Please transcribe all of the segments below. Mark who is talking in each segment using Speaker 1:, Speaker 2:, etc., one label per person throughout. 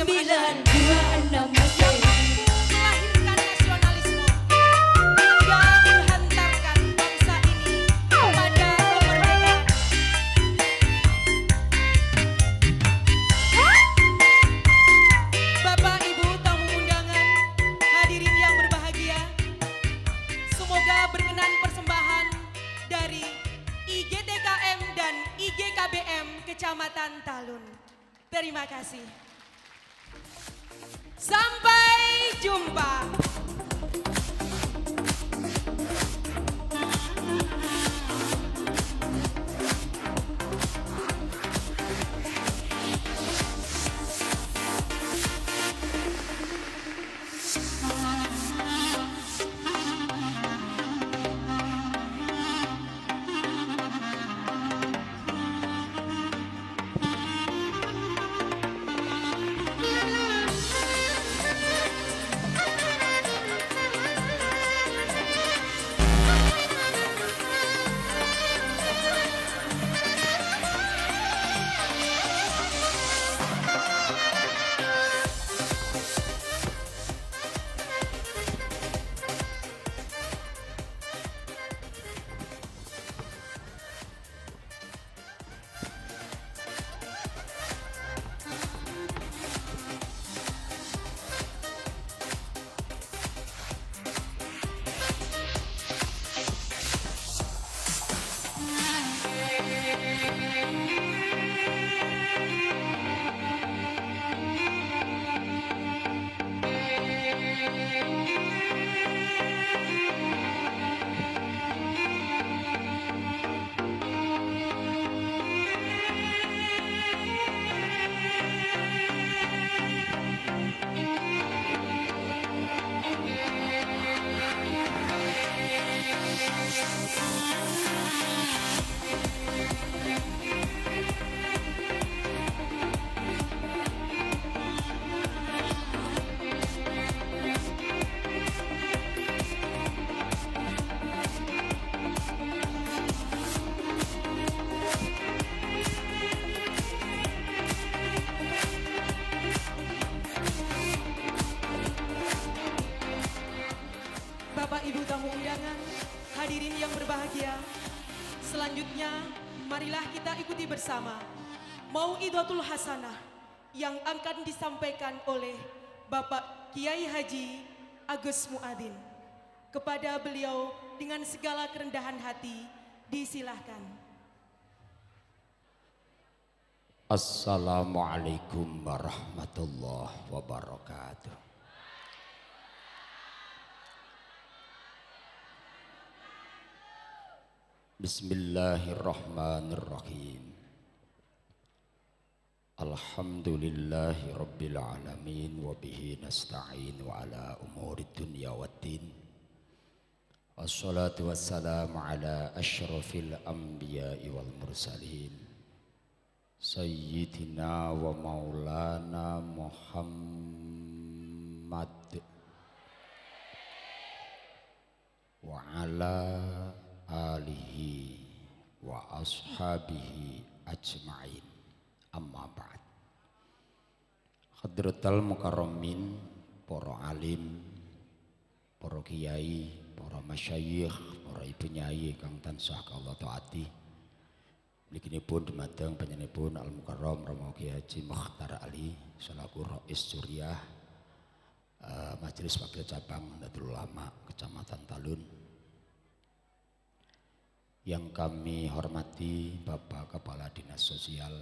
Speaker 1: 926 Masih
Speaker 2: melahirkan nasionalisme yang menghantarkan bangsa ini pada kemerdekaan. Bapak Ibu tamu undangan, hadirin yang berbahagia, semoga berkenan persembahan dari IGTKM dan IGKBM Kecamatan Talun. Terima kasih. Sampai jumpa. Bapak Ibu tamu undangan, hadirin yang berbahagia, selanjutnya marilah kita ikuti bersama Mau'idatul Hasanah yang akan disampaikan oleh Bapak Kiai Haji Agus Muadzin. Kepada beliau dengan segala kerendahan hati disilahkan.
Speaker 3: Assalamualaikum warahmatullahi wabarakatuh. Bismillahirrahmanirrahim. Alhamdulillahi rabbil alamin wa bihi nasta'in wa ala umuri dunya waddin. Wassalatu wassalamu ala asyrafil anbiya'i wal mursalin. Sayyidina wa maulana Muhammad wa ala alihi wa ashabihi ajma'in, amma ba'd. Hadratal mukarramin, para alim, para kiai, para masyayikh, para ibu nyai kang tansah kula taati. Mliginipun dumateng panjenenganipun Al Mukarram Romo Kiai Haji Mukhtar Ali selaku Rais Suriah Majelis Wakil Cabang Nahdlatul Ulama Kecamatan Talun. Yang kami hormati Bapak Kepala Dinas Sosial,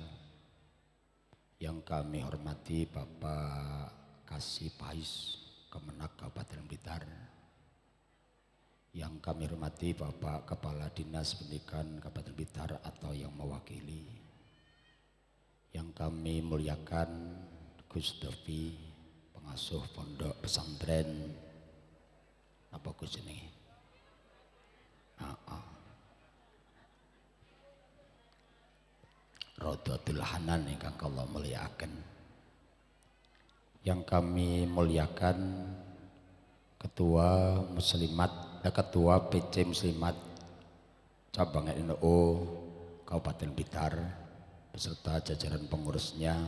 Speaker 3: yang kami hormati Bapak Kasih Pais Kemenak Kabupaten Blitar, yang kami hormati Bapak Kepala Dinas Pendidikan Kabupaten Blitar atau yang mewakili, yang kami muliakan Gus Devi, pengasuh pondok pesantren apa Gus ini? Rodotul Hanan ingkang kula mulyakaken. Yang kami muliakan Ketua Ketua PC Muslimat Cabang NU Kabupaten Blitar beserta jajaran pengurusnya,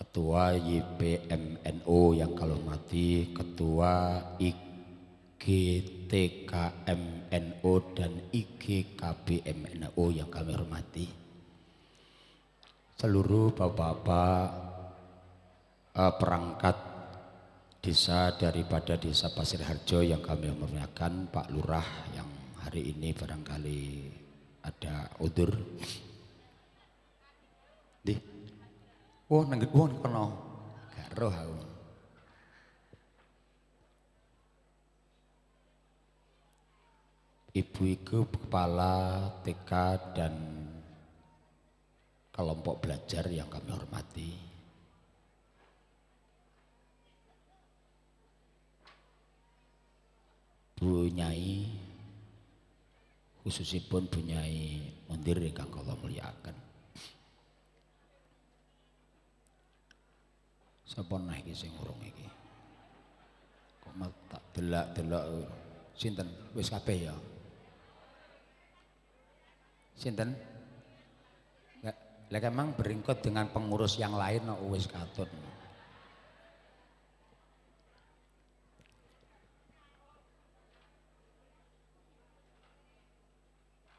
Speaker 3: Ketua YPMNO yang kami hormati, Ketua IGTKMNO dan IGKBMNO yang kami hormati, seluruh bapak-bapak perangkat desa daripada Desa Pasir Harjo yang kami muliakan, Pak Lurah yang hari ini barangkali ada udur. Oh, nangget wong kono. Gak roh aku. Ibu iku kepala TK dan kelompok belajar yang kami hormati. Bu Nyai, khususipun Bu Nyai Mundir ingkang kula mulyakaken. Sapa nah iki sing urung iki? Kok tak delak-delok sinten? Wis kabeh ya. Sinten? Lek emang beringkut dengan pengurus yang lain kok wis katut.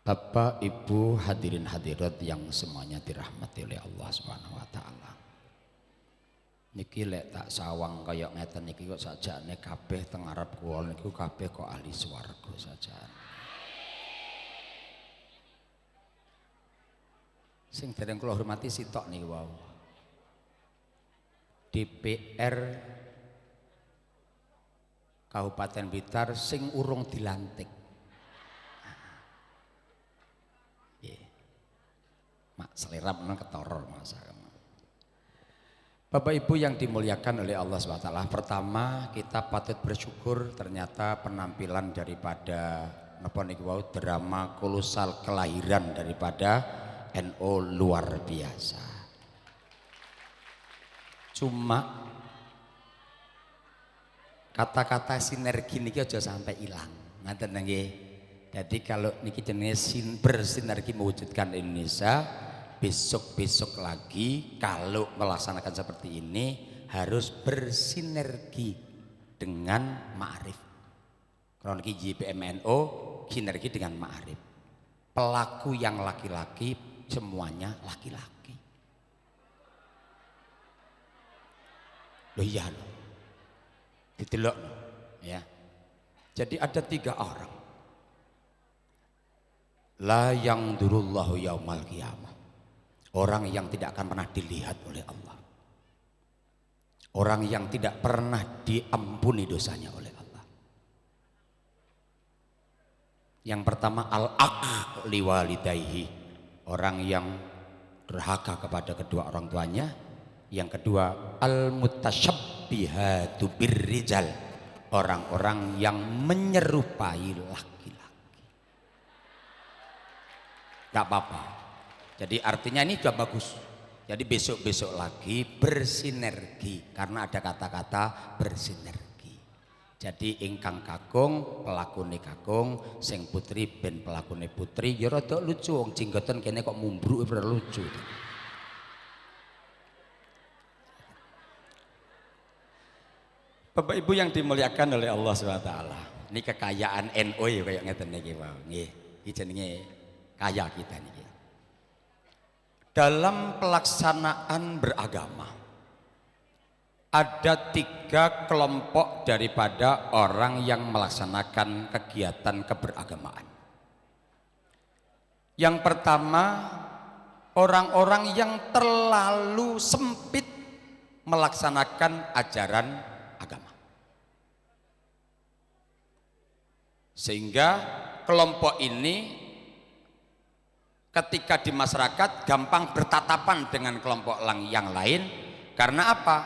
Speaker 3: Bapak, Ibu, hadirin hadirat yang semuanya dirahmati oleh Allah Subhanahu wa taala. Niki lek tak sawang kaya ngeten niki kok sajane kabeh teng arep kula niku kabeh kok ahli swarga sajane. Sing dereng kula hormati sitok niki wau. DPR Kabupaten Blitar sing urung dilantik. Nggih. Mak selera menang ketoror masa. Bapak Ibu yang dimuliakan oleh Allah SWT, pertama kita patut bersyukur ternyata penampilan daripada drama kolosal kelahiran daripada NO luar biasa. Cuma kata-kata sinergi niki aja sampai hilang. Ngaten nggih. Jadi kalau niki jenenge bersinergi mewujudkan Indonesia, besok-besok lagi kalau melaksanakan seperti ini harus bersinergi dengan ma'arif. Kalau niki JPMNO sinergi dengan ma'arif. Pelaku yang laki-laki semuanya laki-laki. Loh iya loh. Ditelok loh, ya. Jadi ada 3 orang. La yang durullahu yaumal qiyamah. Orang yang tidak akan pernah dilihat oleh Allah. Orang yang tidak pernah diampuni dosanya oleh Allah. Yang pertama al-aq liwalidayhi. Orang yang durhaka kepada kedua orang tuanya. Yang kedua al-mutasyabbihatu birrijal. Orang-orang yang menyerupai laki-laki. Gak apa-apa. Jadi artinya ini sudah bagus. Jadi besok-besok lagi bersinergi karena ada kata-kata bersinergi. Jadi ingkang kakung pelakune kakung, sing putri ben pelakune putri. Ya rada lucu wong jinggoten kene kok mumbruk ora lucu. Bapak Ibu yang dimuliakan oleh Allah SWT. Ini kekayaan NU ya kayak ngeten niki wae. Nggih, iki jenenge kaya kita niki. Dalam pelaksanaan beragama ada 3 kelompok daripada orang yang melaksanakan kegiatan keberagamaan. Yang pertama, orang-orang yang terlalu sempit melaksanakan ajaran agama. Sehingga kelompok ini ketika di masyarakat gampang bertatapan dengan kelompok yang lain. Karena apa?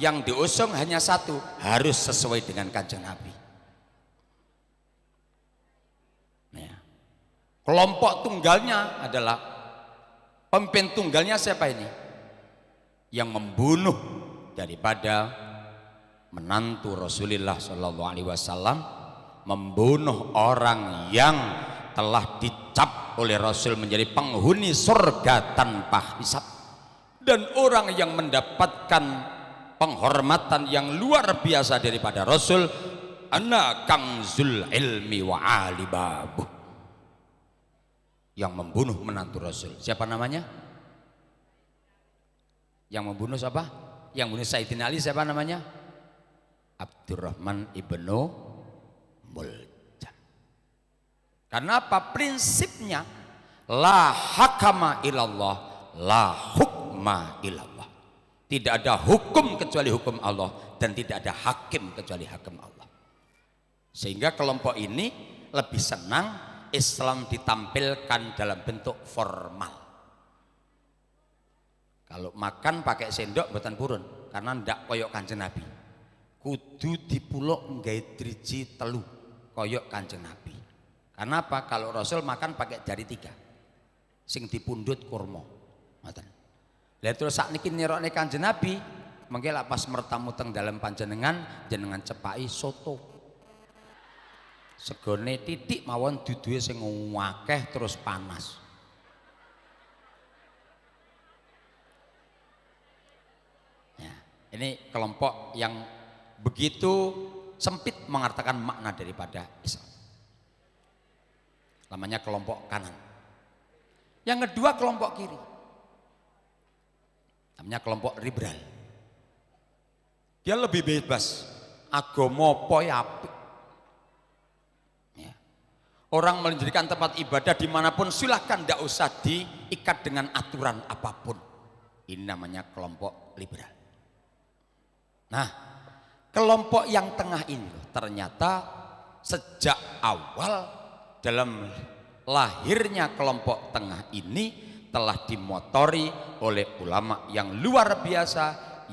Speaker 3: Yang diusung hanya satu, harus sesuai dengan Kanjeng Nabi. Nah, kelompok tunggalnya adalah pemimpin tunggalnya siapa ini? Yang membunuh daripada menantu Rasulullah SAW, membunuh orang yang telah dicap oleh Rasul menjadi penghuni surga tanpa hisab, Dan orang yang mendapatkan penghormatan yang luar biasa daripada Rasul, ana kangzul ilmi wa alibabuh, yang membunuh menantu Rasul. Siapa namanya? Yang membunuh siapa? Yang membunuh Sayyidina Ali siapa namanya? Abdurrahman ibnu Muljam. Karena apa? Prinsipnya la hakama ilallah, la hukma ilallah. Tidak ada hukum kecuali hukum Allah, dan tidak ada hakim kecuali hakim Allah. Sehingga kelompok ini lebih senang Islam ditampilkan dalam bentuk formal. Kalau makan pakai sendok mboten purun, karena ndak koyok Kanjeng Nabi. Kudu dipuluk nggawe driji telu koyok Kanjeng Nabi. Karena apa? Kalau Rasul makan pakai jari 3, sing dipundhut kurma. Ngoten. Lah terus sakniki nirokne Kanjeng Nabi, mengke lak pas mertamu teng dalem panjenengan, jenengan cepaki soto. Segone titik mawon duduhe sing akeh terus panas. Ya, ini kelompok yang begitu sempit mengatakan makna daripada Islam. Namanya kelompok kanan. Yang kedua kelompok kiri. Namanya kelompok liberal. Dia lebih bebas. Agama apa ya apik. Ya. Orang menjadikan tempat ibadah dimanapun silahkan, tidak usah diikat dengan aturan apapun. Ini namanya kelompok liberal. Nah, kelompok yang tengah ini ternyata sejak awal dalam lahirnya kelompok tengah ini telah dimotori oleh ulama yang luar biasa,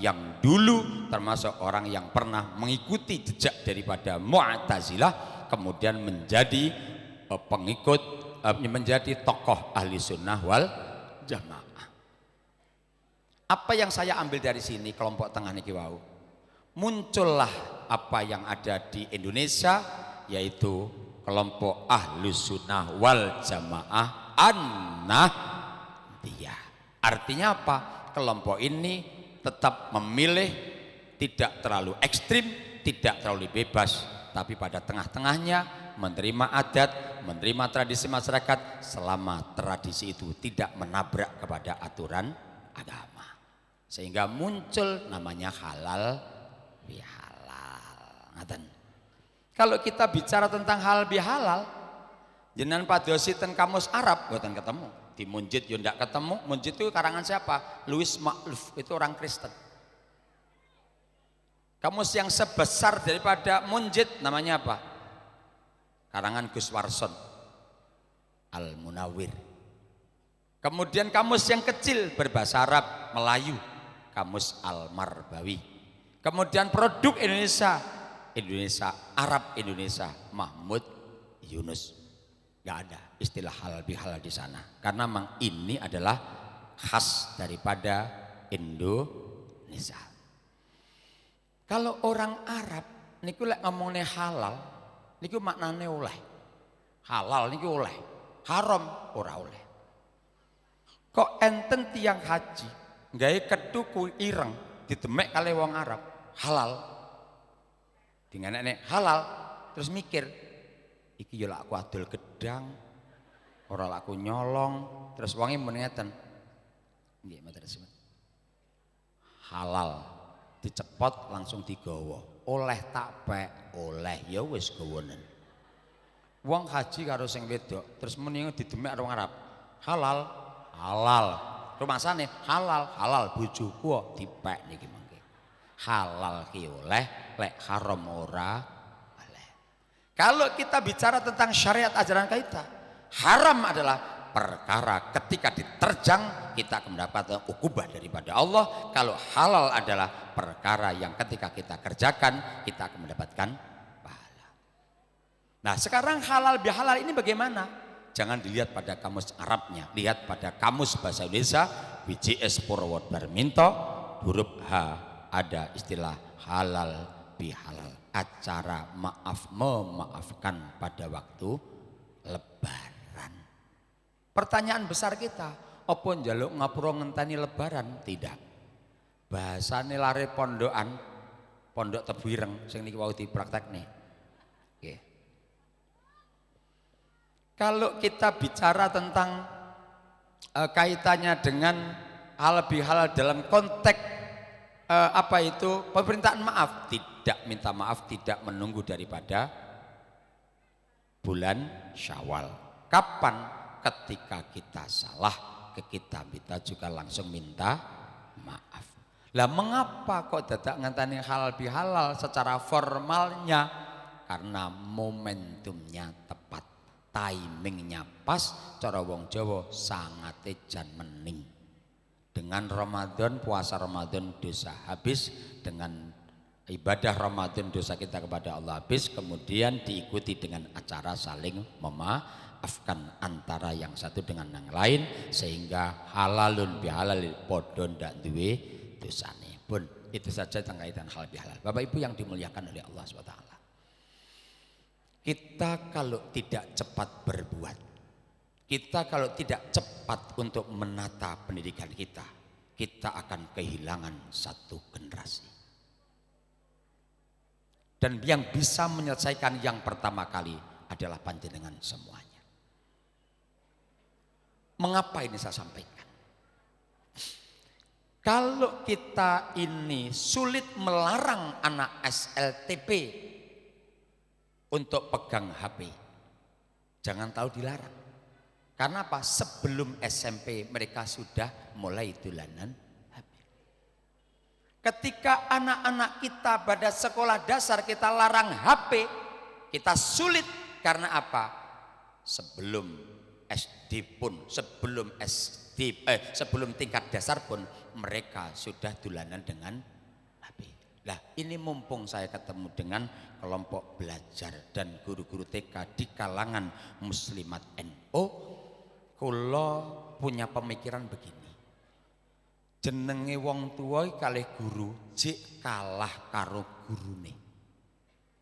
Speaker 3: yang dulu termasuk orang yang pernah mengikuti jejak daripada Mu'tazilah, kemudian menjadi pengikut, menjadi tokoh ahli sunnah wal jamaah. Apa yang saya ambil dari sini kelompok tengah niki wau, muncullah apa yang ada di Indonesia, yaitu kelompok ahli sunnah wal jamaah an-nahdiyah. Artinya apa? Kelompok ini tetap memilih tidak terlalu ekstrim, tidak terlalu bebas, tapi pada tengah-tengahnya menerima adat, menerima tradisi masyarakat selama tradisi itu tidak menabrak kepada aturan agama. Sehingga muncul namanya halal bihalal. Ngaten. Kalau kita bicara tentang halal bihalal, jenengan padosi ten kamus Arab mboten ketemu. Di Munjid yo ndak ketemu. Munjid itu karangan siapa? Louis Makluf, itu orang Kristen. Kamus yang sebesar daripada Munjid namanya apa? Karangan Gus Warson Al-Munawwir. Kemudian kamus yang kecil berbahasa Arab Melayu, kamus Al-Marbawi. Kemudian produk Indonesia Arab Indonesia Mahmud Yunus. Nggak ada istilah halal bihalal di sana, karena memang ini adalah khas daripada Indonesia. Kalau orang Arab niku lek ngomongnya halal niku maknane oleh. Halal niku oleh, haram ora oleh. Kok enten tiang haji nggawe kethu ireng didemek kali wong Arab halal. Dinganekne halal terus mikir, iki ya lak aku adol gedang, ora lak aku nyolong, terus wonge mun ngeten. Nggih, matur suwun. Halal dicepot langsung digawa. Oleh tak pek, oleh ya wis gawonen. Wong haji karo sing wedok, terus muni didemek karo wong Arab. Halal, halal. Rumasane halal, halal bojoku kok dipek niki mangke. Halal ki oleh, lek haram ora oleh. Kalau kita bicara tentang syariat ajaran kita, haram adalah perkara ketika diterjang kita akan mendapatkan ukubah daripada Allah. Kalau halal adalah perkara yang ketika kita kerjakan kita akan mendapatkan pahala. Nah, sekarang halal bihalal ini bagaimana? Jangan dilihat pada kamus Arabnya, lihat pada kamus bahasa Indonesia WJS Purwod Barminto, huruf H ada istilah halal bihalal, acara maaf memaafkan pada waktu lebaran. Pertanyaan besar kita, Apa njaluk ngapura ngenteni lebaran? Tidak. Bahasane lare pondokan, pondok Tebuireng sing niki wau dipraktekne. Nggih. Kalau kita bicara tentang kaitannya dengan halal bihalal dalam konteks apa itu permintaan maaf, tidak minta maaf, tidak menunggu daripada bulan Syawal. Kapan? Ketika kita salah ke kita juga langsung minta maaf. Lah mengapa kok dadak ngantani halal bihalal secara formalnya? Karena momentumnya tepat, timingnya pas, cara wong Jawa sangate jan mening. Dengan Ramadan, puasa Ramadan dosa habis, dengan ibadah Ramadan dosa kita kepada Allah habis, kemudian diikuti dengan acara saling memaafkan antara yang satu dengan yang lain, sehingga halalun bihalal padha ndak duwe dosane pun. Itu saja tentang kaitan halal bihalal. Bapak Ibu yang dimuliakan oleh Allah SWT, kita kalau tidak cepat berbuat, kita kalau tidak cepat untuk menata pendidikan kita akan kehilangan satu generasi. Dan yang bisa menyelesaikan yang pertama kali adalah panjenengan semuanya. Mengapa ini saya sampaikan? Kalau kita ini sulit melarang anak SLTP untuk pegang HP, jangan tahu dilarang. Karena apa? Sebelum SMP mereka sudah mulai dolanan HP. Ketika anak-anak kita pada sekolah dasar kita larang HP, kita sulit. Karena apa? Sebelum SD pun, sebelum tingkat dasar pun mereka sudah dolanan dengan HP. Lah ini mumpung saya ketemu dengan kelompok belajar dan guru-guru TK di kalangan muslimat NU, kula punya pemikiran begini. Jenenge wong tua kalih guru jek kalah karo gurune.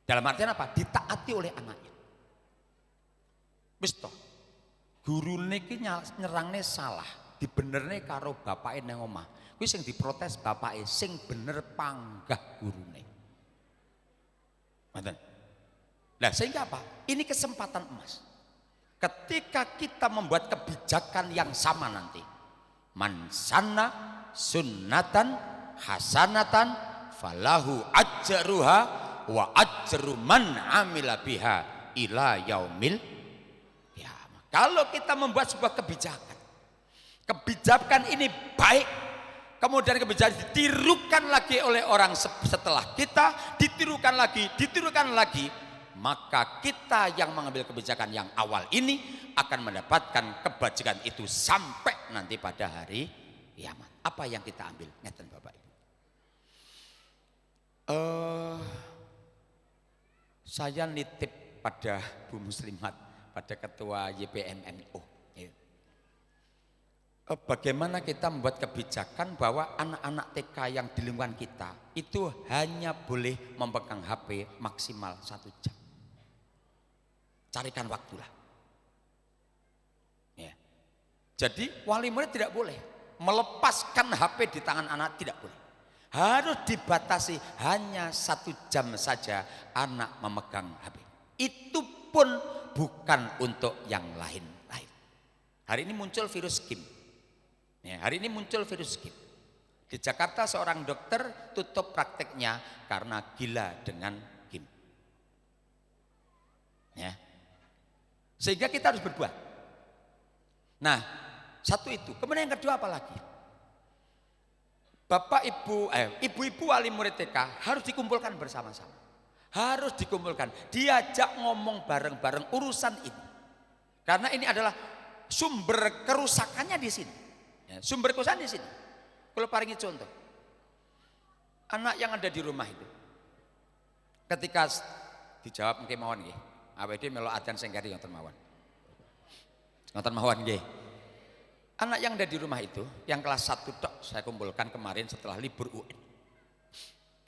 Speaker 3: Dalam artian apa? Ditaati oleh anaknya. Wis toh. Gurune iki nyerangne salah, dibenerne karo bapake nang omah. Kuwi sing diprotes bapake, sing bener panggah gurune. Ngoten. Nah, sehingga apa? Ini kesempatan emas. Ketika kita membuat kebijakan yang sama nanti, man sanna sunnatan hasanatan falahu ajruha wa ajru man amila biha ila yaumil qiyamah. Kalau kita membuat sebuah kebijakan ini baik, kemudian kebijakan ditirukan lagi oleh orang setelah kita, ditirukan lagi, maka kita yang mengambil kebijakan yang awal ini akan mendapatkan kebajikan itu sampai nanti pada hari kiamat. Apa yang kita ambil? Ngeten Bapak Ibu. Saya nitip pada Bu Muslimat, pada Ketua YPMNU. Bagaimana kita membuat kebijakan bahwa anak-anak TK yang di lingkungan kita itu hanya boleh memegang HP maksimal 1 jam. Carikan waktulah. Ya. Jadi wali murid tidak boleh melepaskan HP di tangan anak, tidak boleh. Harus dibatasi hanya 1 jam saja anak memegang HP. Itu pun bukan untuk yang lain-lain. Hari ini muncul virus game. Ya, hari ini muncul virus game. Di Jakarta seorang dokter tutup prakteknya karena gila dengan game. Ya. Sehingga kita harus berbuat. Nah, satu itu. Kemudian yang kedua apa lagi? Bapak ibu, ibu-ibu wali murid TK harus dikumpulkan bersama-sama. Harus dikumpulkan, diajak ngomong bareng-bareng urusan ini. Karena ini adalah sumber kerusakannya di sini. Ya, sumber kerusakan di sini. Kalau paringi contoh, anak yang ada di rumah itu, ketika dijawab mungkin mawon nggih, awake melo adzan sing kari ngoten mawon. Ngoten mawon nggih. Anak yang ada di rumah itu, yang kelas 1 tok saya kumpulkan kemarin setelah libur UN.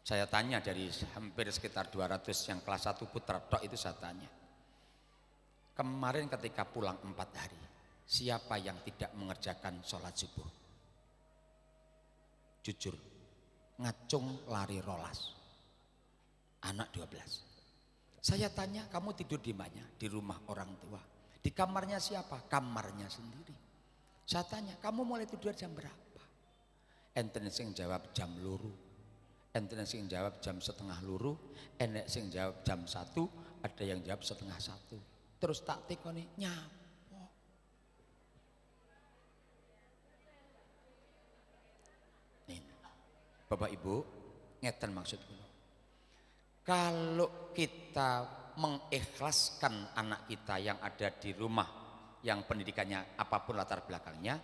Speaker 3: Saya tanya dari hampir sekitar 200 yang kelas 1 putra tok itu saya tanya. Kemarin ketika pulang 4 hari, Siapa yang tidak mengerjakan sholat subuh? Jujur, ngacung lari rolas. Anak 12. Saya tanya, kamu tidur di mana? Di rumah orang tua. Di kamarnya siapa? Kamarnya sendiri. Saya tanya, kamu mulai tidur jam berapa? Enten sing jawab jam luru. Enten sing jawab jam setengah luru. Enek sing jawab jam 1. Ada yang jawab setengah 1. Terus tak tekoni, nyapa. Bapak Ibu, ngeten maksudku. Kalau kita mengikhlaskan anak kita yang ada di rumah, yang pendidikannya apapun latar belakangnya,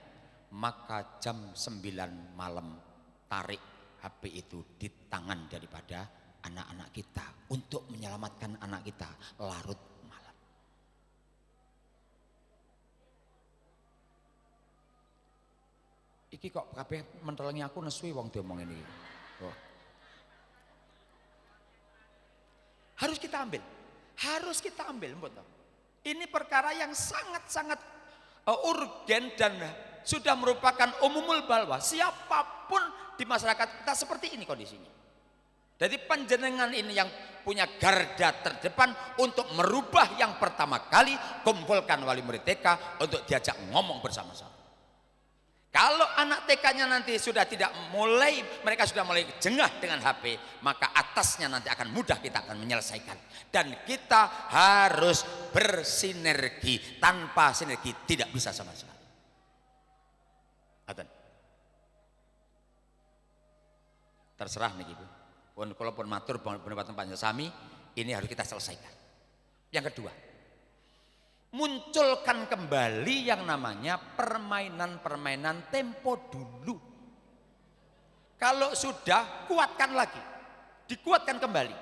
Speaker 3: maka jam 9 malam tarik HP itu di tangan daripada anak-anak kita untuk menyelamatkan anak kita larut malam. Iki kok kabeh mentelengi aku nesui wong diomong ini. Oh. Harus kita ambil, betul. Ini perkara yang sangat-sangat urgen dan sudah merupakan umumul balwa. Siapapun di masyarakat kita seperti ini kondisinya. Jadi panjenengan ini yang punya garda terdepan untuk merubah yang pertama kali, kumpulkan wali murid TK untuk diajak ngomong bersama-sama. Kalau anak TK-nya nanti sudah mereka sudah mulai jengah dengan HP, maka atasnya nanti akan mudah kita akan menyelesaikan. Dan kita harus bersinergi, tanpa sinergi tidak bisa sama sekali. Terserah nih Ibu. Walaupun matur pendapat tempatnya sami, ini harus kita selesaikan. Yang kedua, munculkan kembali yang namanya permainan-permainan tempo dulu. Kalau sudah, kuatkan lagi, dikuatkan kembali.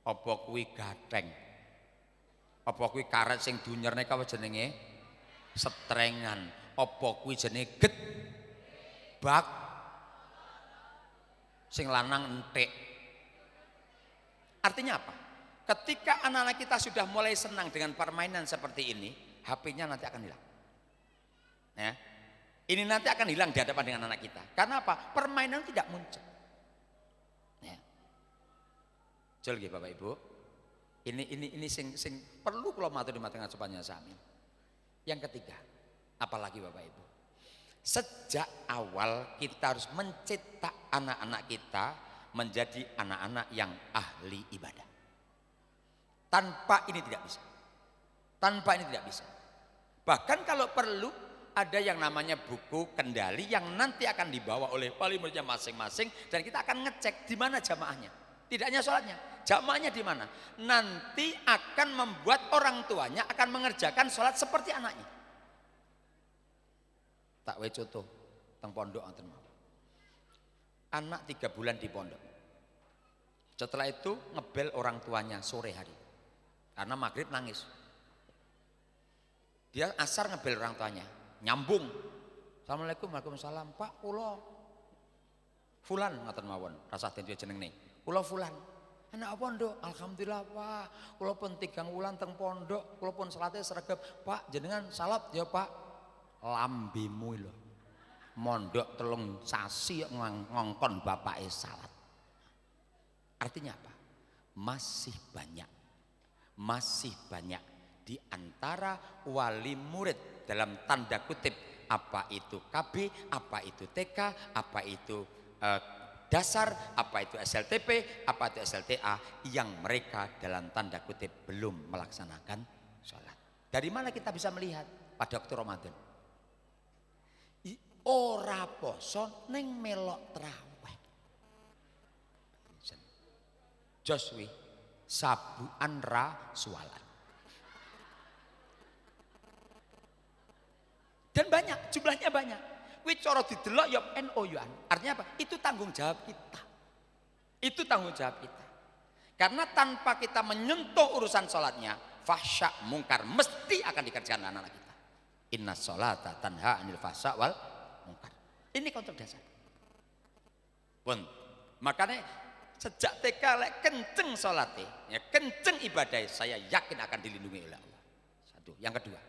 Speaker 3: Apa kuwi gatheng, apa kuwi karet sing dunyerne kawe jenenge setrengan, apa kuwi jenenge bak sing lanang entik. Artinya apa? Ketika anak-anak kita sudah mulai senang dengan permainan seperti ini, HP-nya nanti akan hilang. Ya. Ini nanti akan hilang di hadapan dengan anak kita. Karena apa? Permainan tidak muncul. Ya. Jol nggih Bapak Ibu. Ini sing perlu kula matur di mateng acupannya sami. Yang ketiga, apalagi Bapak Ibu. Sejak awal kita harus mencetak anak-anak kita menjadi anak-anak yang ahli ibadah. Tanpa ini tidak bisa. Bahkan kalau perlu ada yang namanya buku kendali yang nanti akan dibawa oleh wali muridnya masing-masing dan kita akan ngecek di mana jamaahnya. Tidak hanya sholatnya, jamaahnya di mana. Nanti akan membuat orang tuanya akan mengerjakan sholat seperti anaknya. Tak wae contoh teng pondok anten mawon. Anak 3 bulan di pondok. Setelah itu ngebel orang tuanya sore hari. Karena maghrib nangis. Dia asar ngebel orang tuanya, nyambung. Assalamualaikum, waalaikumsalam. Pak, kula fulan ngaten mawon, rasa den jeneng nih. Kula fulan. Anak pondok, alhamdulillah Pak. Kula pun 3 wulan teng pondok, kula pun salate sregep. Pak, jenengan salat ya Pak. Lambimu lho. Mondok 3 sasi ngongkon bapake salat. Artinya apa? Masih banyak di antara wali murid dalam tanda kutip, apa itu KB, apa itu TK, apa itu dasar, apa itu SLTP, apa itu SLTA, yang mereka dalam tanda kutip belum melaksanakan sholat. Dari mana kita bisa melihat? Pada waktu Ramadan ora poso ning melok traweh. Joswi sabuan ra sualan. Dan banyak, jumlahnya banyak. Kuwi cara didelok ya NO-an. Artinya apa? Itu tanggung jawab kita. Karena tanpa kita menyentuh urusan sholatnya, fahsya mungkar mesti akan dikerjakan anak-anak kita. Inna sholata tanha anil fahsya wal mungkar. Ini konsep dasar. Pun, makanya sejak TK lek kenceng sholatnya, ya kenceng ibadah, saya yakin akan dilindungi oleh Allah. Satu. Yang kedua,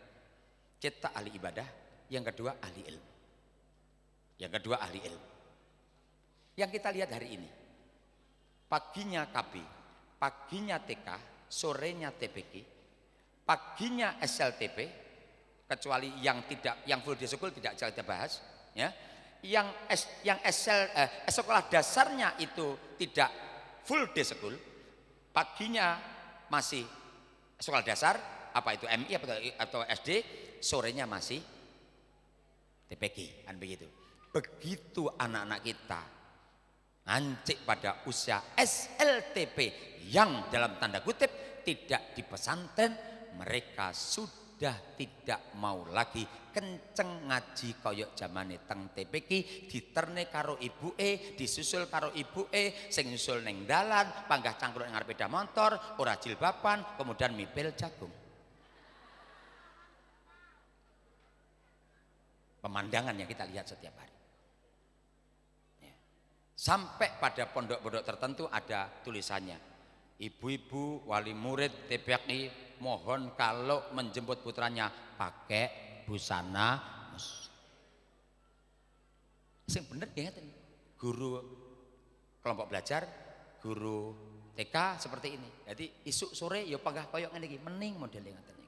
Speaker 3: cetak ahli ibadah, yang kedua ahli ilmu. Yang kedua ahli ilmu. Yang kita lihat hari ini, paginya KB, paginya TK, sorenya TPK, paginya SLTP, kecuali yang full day school tidak kita bahas, ya. Sekolah dasarnya itu tidak full day school, paginya masih sekolah dasar, apa itu MI atau SD, sorenya masih TPK, kan begitu. Begitu anak-anak kita ngancik pada usia SLTP yang dalam tanda kutip tidak di pesantren, mereka sudah tidak mau lagi kenceng ngaji koyok zamane teng TPK, diterne karo ibuke, disusul karo ibuke, sing nyusul neng dalan, panggah cangkruk nang sepeda motor, ora jilbaban, kemudian mipil jagung. Pemandangan yang kita lihat setiap hari. Ya. Sampai pada pondok-pondok tertentu ada tulisannya, ibu-ibu wali murid TPK mohon kalau menjemput putranya pakai busana muslim. Sing bener ya, guru kelompok belajar, guru TK seperti ini. Jadi isuk sore ya panggah koyok ngene iki, mening modele ngoten iki.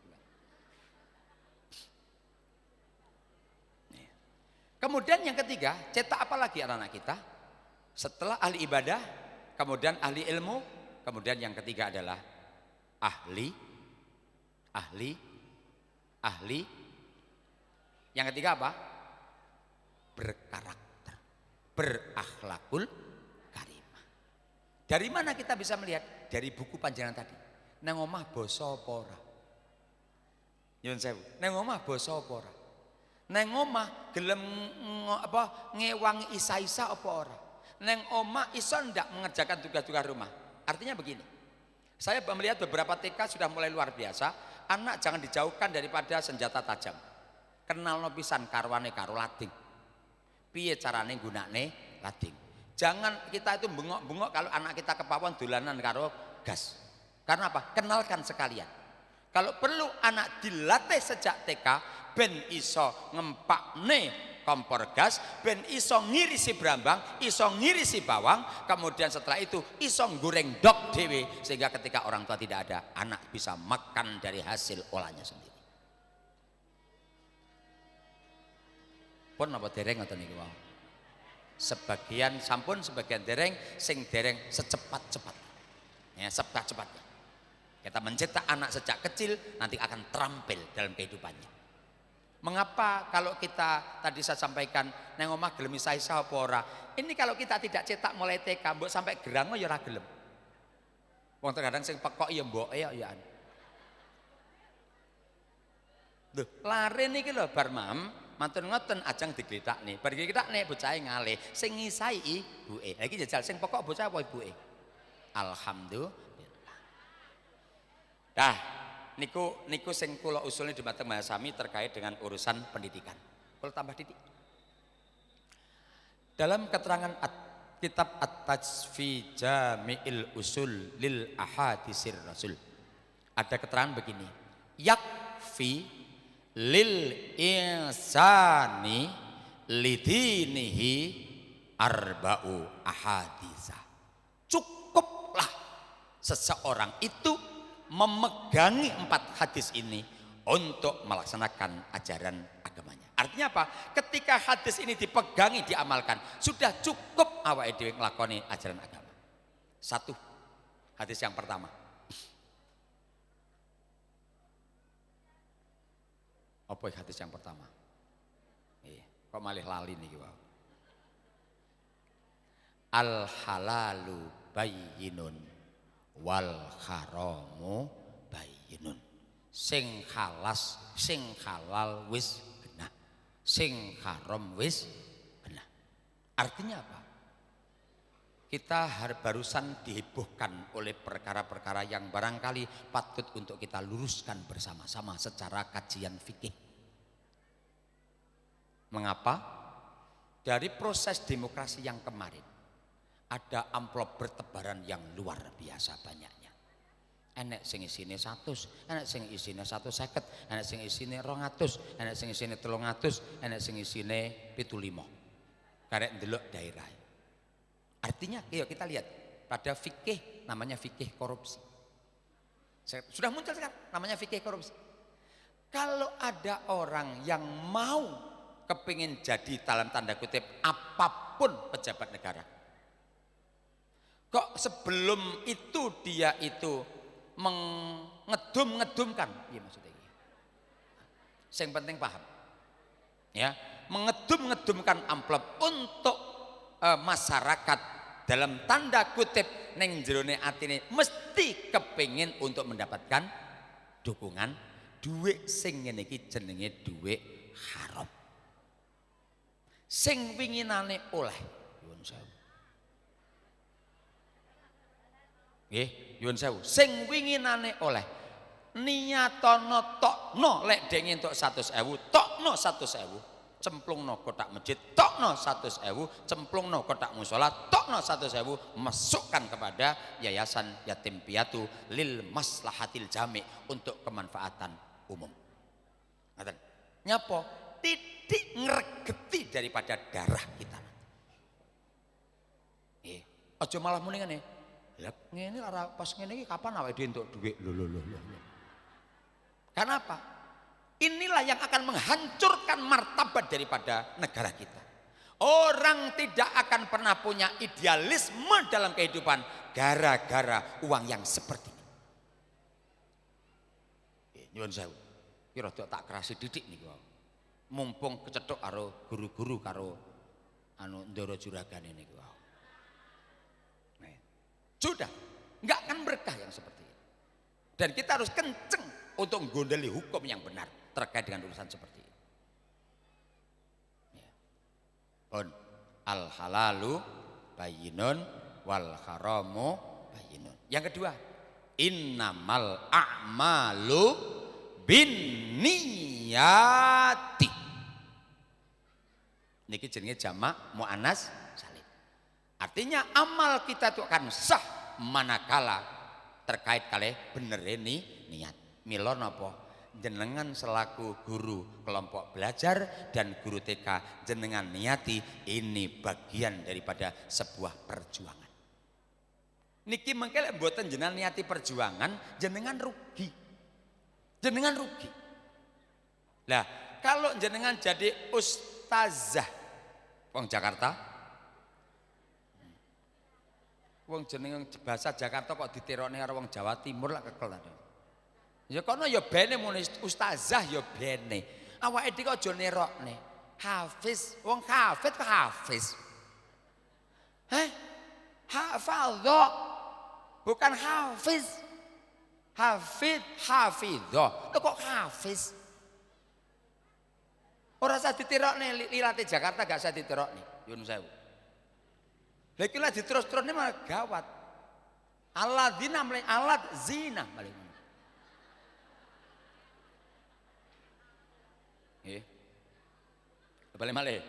Speaker 3: Kemudian yang ketiga, cetak apa lagi anak-anak kita? Setelah ahli ibadah, kemudian ahli ilmu, kemudian yang ketiga adalah ahli. Yang ketiga apa? Berkarakter, berakhlakul karimah. Dari mana kita bisa melihat? Dari buku panjenengan tadi. Nang omah basa apa ora? Nyuwun sewu. Nang omah basa apa ora? Neng omah gelem ngewangi isa-isa apa ora? Neng omah iso ndak mengerjakan tugas-tugas rumah? Artinya begini, saya melihat beberapa TK sudah mulai luar biasa. Anak jangan dijauhkan daripada senjata tajam. Kenal no pisan karwane karo lading. Piye carane gunakne lading? Jangan kita itu bengok-bengok kalau anak kita kepawon dolanan karo gas. Karena apa? Kenalkan sekalian. Kalau perlu anak dilatih sejak TK, ben iso ngempakne kompor gas, ben iso ngirisi brambang, iso ngirisi bawang, kemudian setelah itu iso goreng dok dewe, sehingga ketika orang tua tidak ada, anak bisa makan dari hasil olahnya sendiri. Pun apa dereng ngoten niku wae. Sebagian sampun, sebagian dereng, sing dereng secepat-cepat. Ya, cepat-cepatnya. Kita mencetak anak sejak kecil nanti akan terampil dalam kehidupannya. Mengapa kalau kita tadi saya sampaikan neng omah gelem isa-isa apa ora? Ini kalau kita tidak cetak mulai TK mbok sampai gerang ya ora gelem. Wong terkadang sing pekok ya mboke ya. Lho, lare niki lho bar mam, mantun ngoten ajang digletakne. Bar digletakne bocahe ngalih, sing ngisai ibuke. Ha iki jajal sing pekok bocah apa ibuke? Alhamdulillah. Nah, niku sing kula usulnya di Mateng Mahasami terkait dengan urusan pendidikan. Kula tambah titik. Dalam keterangan kitab At-Taj fi Jami'il Usul lil Ahaditsir Rasul, ada keterangan begini. Yakfi lil insani lidinihi arba'u ahaditsa. Cukuplah seseorang itu memegangi 4 hadis ini untuk melaksanakan ajaran agamanya. Artinya apa? Ketika hadis ini dipegangi, diamalkan, sudah cukup awake dhewe nglakoni ajaran agama. 1, hadis yang pertama. Apa hadis yang pertama? Kok malih lali niki wae. Al halalu bayyinun wal haramu bayyinun. Sing halal wis genah, sing haram wis genah. Artinya apa? Kita barusan dihebohkan oleh perkara-perkara yang barangkali patut untuk kita luruskan bersama-sama secara kajian fikih. Mengapa? Dari proses demokrasi yang kemarin ada amplop bertebaran yang luar biasa banyaknya. enek sing isine 100, enek sing isine 150, enek sing isine 200, enek sing isine 300, enek sing isine 75. Karek ndelok daerah. Artinya yuk kita lihat pada fikih namanya fikih korupsi. Sudah muncul sekarang namanya fikih korupsi. Kalau ada orang yang mau kepingin jadi dalam tanda kutip apapun pejabat negara, kok sebelum itu dia itu mengedum-ngedumkan, iya maksudnya ini. Yang penting paham, ya, mengedum-ngedumkan amplop untuk masyarakat dalam tanda kutip neng jerone atine mesti kepingin untuk mendapatkan dukungan duit sing ngene iki jenenge duit haram. Sing winginane oleh nyuwun sewu. Nggih, nyuwun sewu. Sing winginane oleh niyatono tokno lek dek entuk 100.000, tokno 100.000. Cemplungno kotak masjid, tokno 100.000, cemplungno kotak musola, tokno 100.000, masukkan kepada yayasan yatim piatu lil maslahatil jami untuk kemanfaatan umum. Ngaten. Nyapo? Titik ngregeti daripada darah kita. Aja malah muni ngene. Lah ngene lara pas ngene iki kapan awake dhewe entuk dhuwit? Lho. Kenapa? Inilah yang akan menghancurkan martabat daripada negara kita. Orang tidak akan pernah punya idealisme dalam kehidupan gara-gara uang yang seperti ini. Nyuwun sewu. Ki rada tak kerasi didik niku. Mumpung kecethuk karo guru-guru karo anu ndara juragane niku. Sudah, enggak akan berkah yang seperti ini. Dan kita harus kenceng untuk menggondoli hukum yang benar terkait dengan urusan seperti ini. Pun al halalu bayyinun wal haramu bayyinun. Yang kedua, innamal a'malu binniyati. Niki jenenge jamak muannas salim. Artinya amal kita itu akan sah manakala terkait kalih bener ini niat. Mila napa? Jenengan selaku guru kelompok belajar dan guru TK jenengan niati ini bagian daripada sebuah perjuangan. Niki mengke mboten jenengan niati perjuangan jenengan rugi. Jenengan rugi. Lah, kalau jenengan jadi ustazah wong Jakarta, wong jenengan bahasa Jakarta kok diterokne karo wong Jawa Timur lah kekel ada. Ya kono ya bene muni ustazah ya bene. Awake dhewe kok aja nerokne. Hafiz, wong hafid kok hafiz. Hafadho. Bukan hafiz. Hafid, hafidho. Kok hafiz? Ora usah diterokne lilate Jakarta gak usah diterokne. Yun sewu. Lha iki lek diterus-terusne malah gawat. Alladzina mle alat zina balik. Balik malih.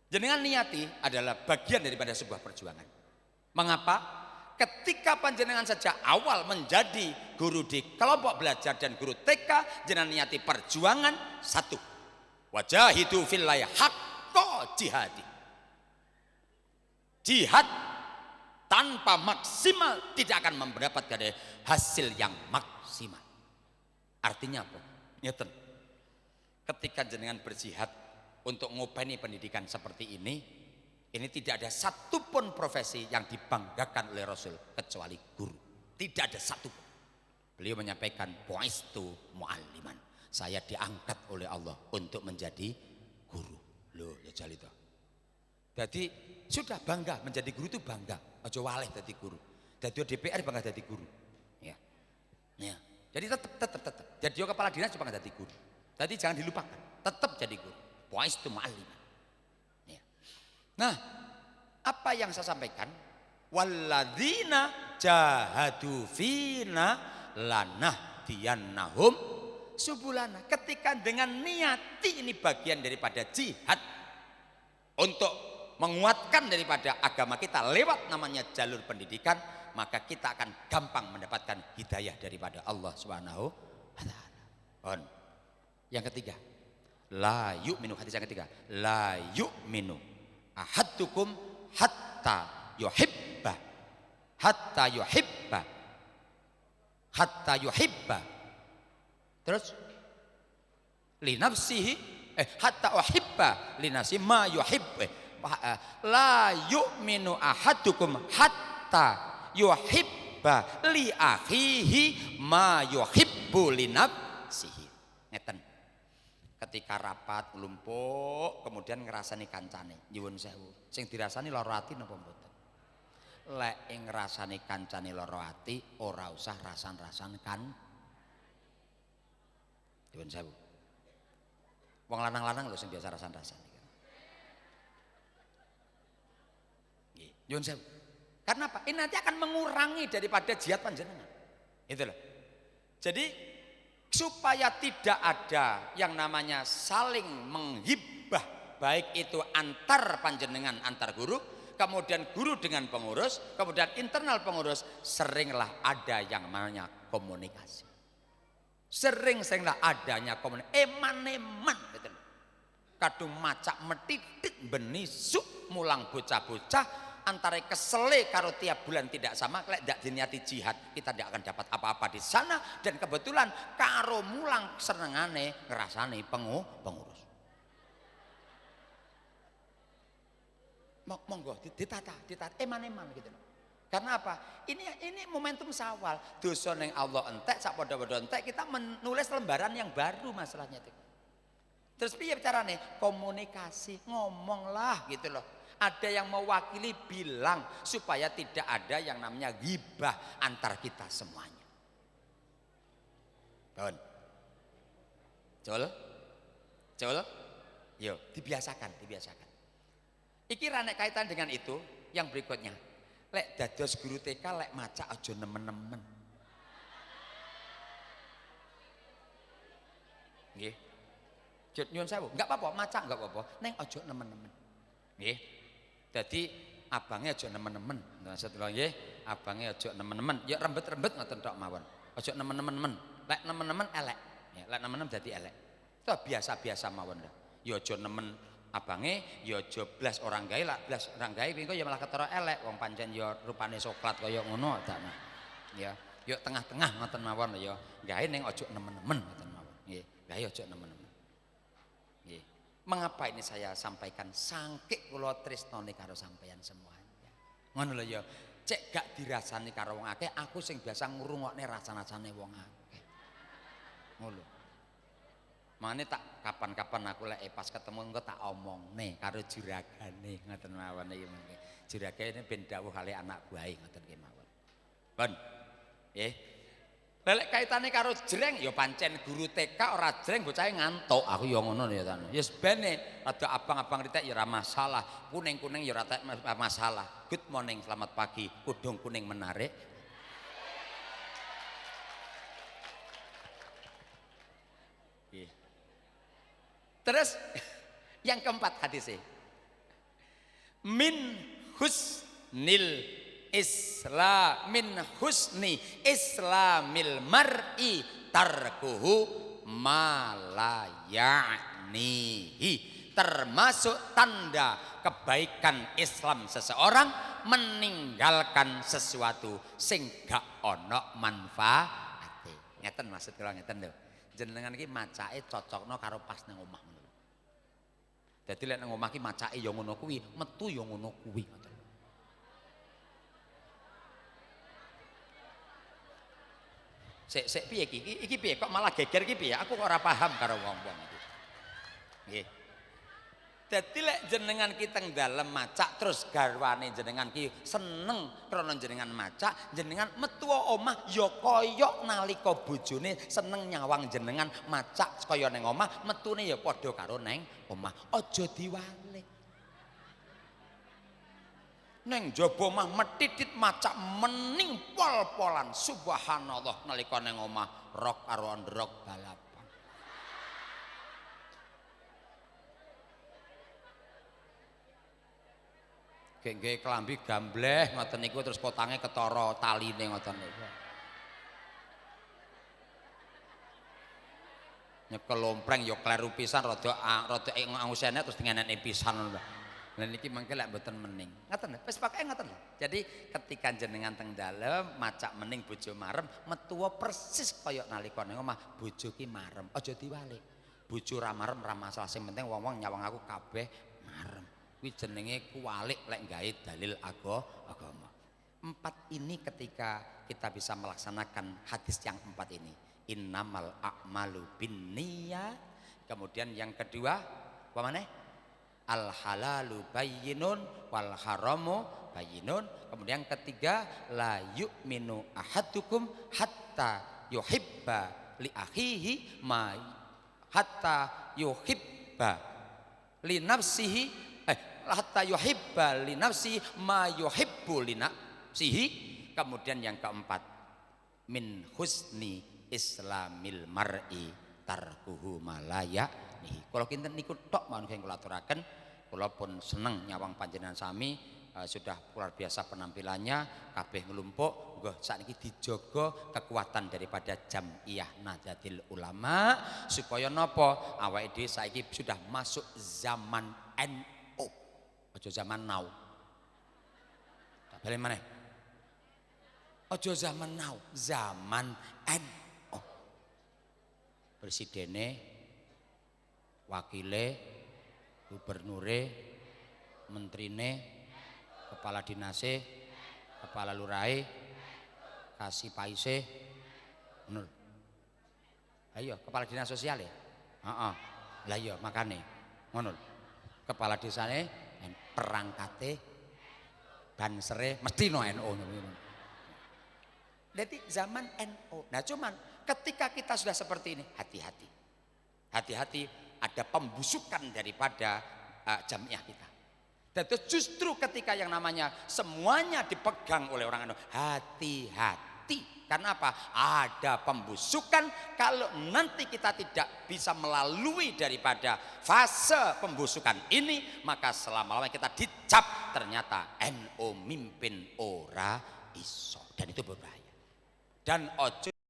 Speaker 3: Jenengan niati adalah bagian daripada sebuah perjuangan. Mengapa? Ketika panjenengan sejak awal menjadi guru di kelompok belajar dan guru TK, jenengan niati perjuangan satu. Wajahidu fillahi haqqa jihadi. Jihad tanpa maksimal tidak akan mendapatkan hasil yang maksimal. Artinya apa? Nyeten. Ketika jenengan berjihad untuk ngopeni pendidikan seperti ini tidak ada satupun profesi yang dibanggakan oleh Rasul kecuali guru. Tidak ada satupun. Beliau menyampaikan bu'istu mu'alliman. Saya diangkat oleh Allah untuk menjadi guru. Loh, ya jali toh. Jadi sudah bangga menjadi guru itu bangga. Aja waleh jadi guru. Jadi DPR bangga jadi guru. Ya. Jadi tetap. Jadi kepala dinas juga bangga jadi guru. Jadi jangan dilupakan. Tetap jadi guru. Bu'istu mu'alliman. Ya. Nah, apa yang saya sampaikan? Walladzina jahadu fina lanahdiyannahum subulana. Ketika dengan niati ini bagian daripada jihad untuk menguatkan daripada agama kita lewat namanya jalur pendidikan, maka kita akan gampang mendapatkan hidayah daripada Allah Subhanahu wa taala. Yang ketiga, la yu'minu, hadis yang ketiga, la yu'minu ahadukum hatta yuhibba terus li nafsihi hatta uhibba li nafsi ma yuhibbu la yu'minu ahadukum hatta yuhibba li akhihi ma yuhibbu li nafsihi. Ngeten. Ketika rapat lumpuk kemudian ngrasani kancane nyuwun sewu sing dirasani lara ati napa mboten? Lek ing ngrasani kancane lara ati ora usah rasan-rasan kan nyuwun sewu. Wong lanang-lanang lho sing biasa rasan-rasan iki. Nggih, nyuwun sewu. Karena apa? Ini nanti akan mengurangi daripada jihad panjenengan. Itu loh. Jadi supaya tidak ada yang namanya saling menghibah, baik itu antar panjenengan antar guru, kemudian guru dengan pengurus, kemudian internal pengurus, seringlah ada yang namanya komunikasi. Sering-seringlah adanya komunikasi. Eman-eman gitu. Kadung macak metitit benisuk mulang bocah-bocah antara kesele karo tiap bulan tidak sama, lek tidak diniati jihad kita tidak akan dapat apa-apa di sana, dan kebetulan karo mulang senengane ngerasane pengurus. Monggo ditata eman-eman gitu. Karena apa? Ini momentum sawal. Dosa ning Allah entek, sak padha-padha entek, kita menulis lembaran yang baru masalahnya itu. Terus piye carane? Komunikasi, ngomonglah gitu loh. Ada yang mewakili bilang supaya tidak ada yang namanya ghibah antar kita semuanya. Bon. Col. Yo, dibiasakan. Iki ranek kaitan dengan itu yang berikutnya. Lek dados guru TK lek maca aja nemen-nemen. Nggih. Nyuwun sewu, enggak apa-apa, maca enggak apa-apa, neng aja nemen-nemen. Nggih. Jadi abangnya aja nemen-nemen. Maksud kula nggih, abangnya aja nemen-nemen. Ya rembet-rembet ngoten tok mawon. Aja nemen-nemen. Lek nemen-nemen elek. Ya, lek nemen-nemen dadi elek. Itu biasa-biasa mawon dah. Ya aja nemen abange, ya aja blas orang gawe, lak blas orang gawe engko ya malah ketara elek. Wong pancen ya rupane coklat kaya ngono dakna. Ya, yo tengah-tengah ngoten mawon ya. Gawe ning aja nemen-nemen ngoten mawon. Nggih, gawe aja nemen-nemen. Nggih. Mengapa ini saya sampaikan? Sangkik kula tresnane karo sampeyan semuanya. Ngono lho ya. Cek gak dirasani karo wong akeh, aku sing biasa ngrungokne rasa-rasane wong akeh. Ngono. Mane tak kapan-kapan aku lek pas ketemu engko tak omongne karo juragane ngoten mawon iki mengke. Juragane ben dawuh kali anak buahe ngoten nggih mawon. Pun. Nggih. Lek kaitane karo jreng ya pancen guru TK ora jreng bocahe ngantuk. Aku ya ngono ya ta. Ya sebene rada abang-abang ritek ya ora masalah, kuning-kuning ya ora masalah. Good morning, selamat pagi. Kudung kuning menarik. Nggih. Terus yang keempat hadisnya. Min husni islamil mar'i tarkuhu malayanihi. Termasuk tanda kebaikan Islam seseorang meninggalkan sesuatu sing gak ono manfaate. Ngeten maksud kula ngeten lho. Jenengan iki macake cocokno karo pas nang omah ngono. Dadi lek nang omah iki macake ya ngono kuwi, metu ya ngono kuwi. Sik piye iki? Iki piye kok malah geger iki piye? Aku kok ora paham karo wong-wong iki. Nggih. Dadi lek jenengan ki teng dalem macak terus garwane jenengan ki seneng krana jenengan macak, jenengan metu omah ya kaya nalika bojone seneng nyawang jenengan macak kaya ning omah, metune ya padha karo ning omah. Aja diwalik. Neng jaba omah metidit macak mening pol-polan, subhanallah nalika ning omah rok karo ndrok balapan. Nggih kelambi gambleh ngoten niku terus kotange ketara taline ngoten niku. Nyekel lompreng ya kleru pisan rada angusene terus ngenekne pisan lho. Lah niki mangke lek mboten mening. Ngoten wis pokoke ngoten lho. Jadi ketika jenengan teng dalem macak mening bojo marem metuwa persis kaya nalika ning omah bojo ki marem. Aja diwalik. Bojo ra marem ra masalah sing penting wong-wong nyawang aku kabeh marem. Kuwi jenenge kuwalik lek gawe dalil agama. 4 ini ketika kita bisa melaksanakan hadis yang 4 ini. Innamal a'malu binniyat. Kemudian yang kedua, apa maneh? Al halalu bayyinun wal haramu bayyinun. Kemudian yang ketiga, la yu'minu ahadukum hatta yuhibba li akhihi ma hatta yuhibba li nafsihi hatta yuhibba li nafsihi ma yuhibbu li nafsihi. Kemudian yang keempat, min husni islamil mar'i tarkuhu malaya nih. Kalau kinten niku tok mawon sing kula aturaken, kula pun seneng nyawang panjenengan sami. Sudah luar biasa penampilannya, kabeh nglumpuk. Nggih sakniki dijaga kekuatan daripada Jam'iyah Nahdlatul Ulama supaya napa awake dhewe saiki sudah masuk zaman NU. Aja zaman now. Tak bali maneh. Aja zaman now, zaman NU. Presidene, wakile, gubernure, menterine, kepala dinase, kepala lurahe, kasih paise, bener. Ayo, kepala dinas sosial ya? Heeh. Lah iya makane ngono. Kepala desane, perangkate, bansere mesti no NU. Jadi zaman NU. Nah cuman ketika kita sudah seperti ini, hati-hati. Hati-hati ada pembusukan daripada jamiah kita. Dan justru ketika yang namanya semuanya dipegang oleh orang NU, hati-hati. Karena apa? Ada pembusukan. Kalau nanti kita tidak bisa melalui daripada fase pembusukan ini, maka selama-lamanya kita dicap ternyata NU mimpin ora iso. Dan itu berbahaya. Dan ojo